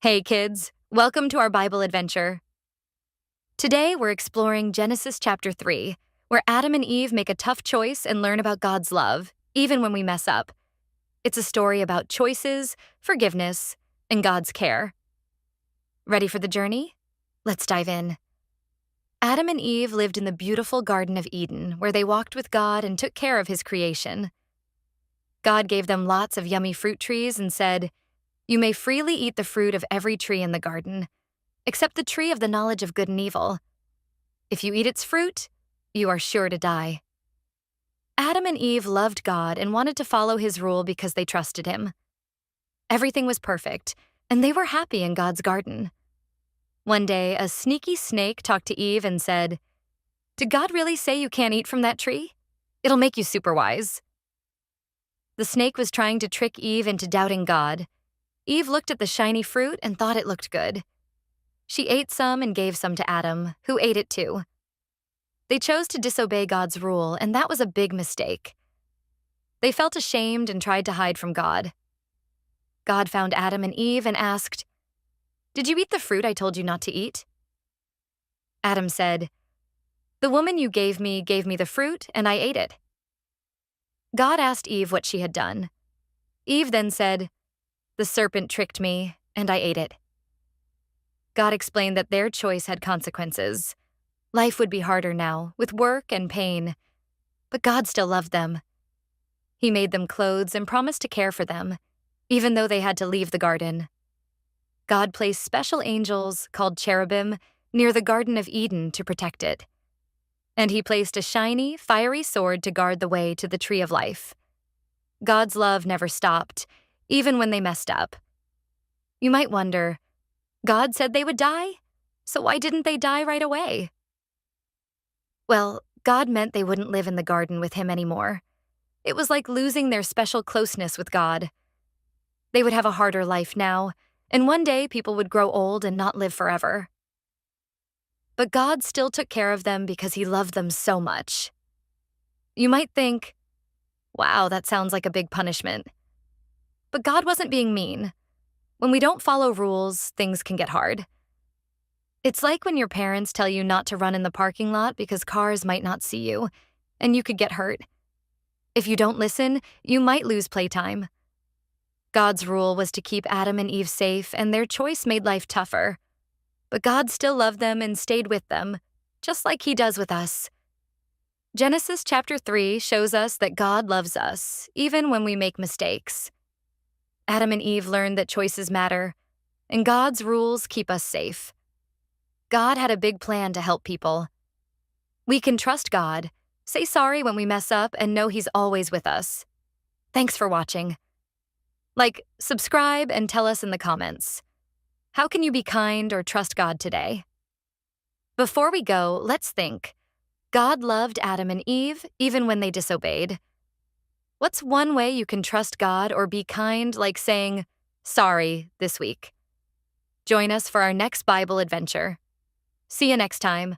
Hey kids, welcome to our Bible adventure. Today we're exploring Genesis chapter 3, where Adam and Eve make a tough choice and learn about God's love, even when we mess up. It's a story about choices, forgiveness, and God's care. Ready for the journey? Let's dive in. Adam and Eve lived in the beautiful Garden of Eden, where they walked with God and took care of His creation. God gave them lots of yummy fruit trees and said, "You may freely eat the fruit of every tree in the garden, except the tree of the knowledge of good and evil. If you eat its fruit, you are sure to die." Adam and Eve loved God and wanted to follow His rule because they trusted Him. Everything was perfect, and they were happy in God's garden. One day, a sneaky snake talked to Eve and said, "Did God really say you can't eat from that tree? It'll make you super wise." The snake was trying to trick Eve into doubting God. Eve looked at the shiny fruit and thought it looked good. She ate some and gave some to Adam, who ate it too. They chose to disobey God's rule, and that was a big mistake. They felt ashamed and tried to hide from God. God found Adam and Eve and asked, "Did you eat the fruit I told you not to eat?" Adam said, "The woman you gave me the fruit, and I ate it." God asked Eve what she had done. Eve then said, "The serpent tricked me, and I ate it." God explained that their choice had consequences. Life would be harder now, with work and pain. But God still loved them. He made them clothes and promised to care for them, even though they had to leave the garden. God placed special angels, called cherubim, near the Garden of Eden to protect it. And He placed a shiny, fiery sword to guard the way to the tree of life. God's love never stopped, even when they messed up. You might wonder, God said they would die? So why didn't they die right away? Well, God meant they wouldn't live in the garden with Him anymore. It was like losing their special closeness with God. They would have a harder life now, and one day people would grow old and not live forever. But God still took care of them because He loved them so much. You might think, wow, that sounds like a big punishment. But God wasn't being mean. When we don't follow rules, things can get hard. It's like when your parents tell you not to run in the parking lot because cars might not see you, and you could get hurt. If you don't listen, you might lose playtime. God's rule was to keep Adam and Eve safe, and their choice made life tougher. But God still loved them and stayed with them, just like He does with us. Genesis chapter 3 shows us that God loves us, even when we make mistakes. Adam and Eve learned that choices matter, and God's rules keep us safe. God had a big plan to help people. We can trust God, say sorry when we mess up, and know He's always with us. Thanks for watching. Subscribe, and tell us in the comments. How can you be kind or trust God today? Before we go, let's think. God loved Adam and Eve even when they disobeyed. What's one way you can trust God or be kind, like saying, "Sorry," this week? Join us for our next Bible adventure. See you next time.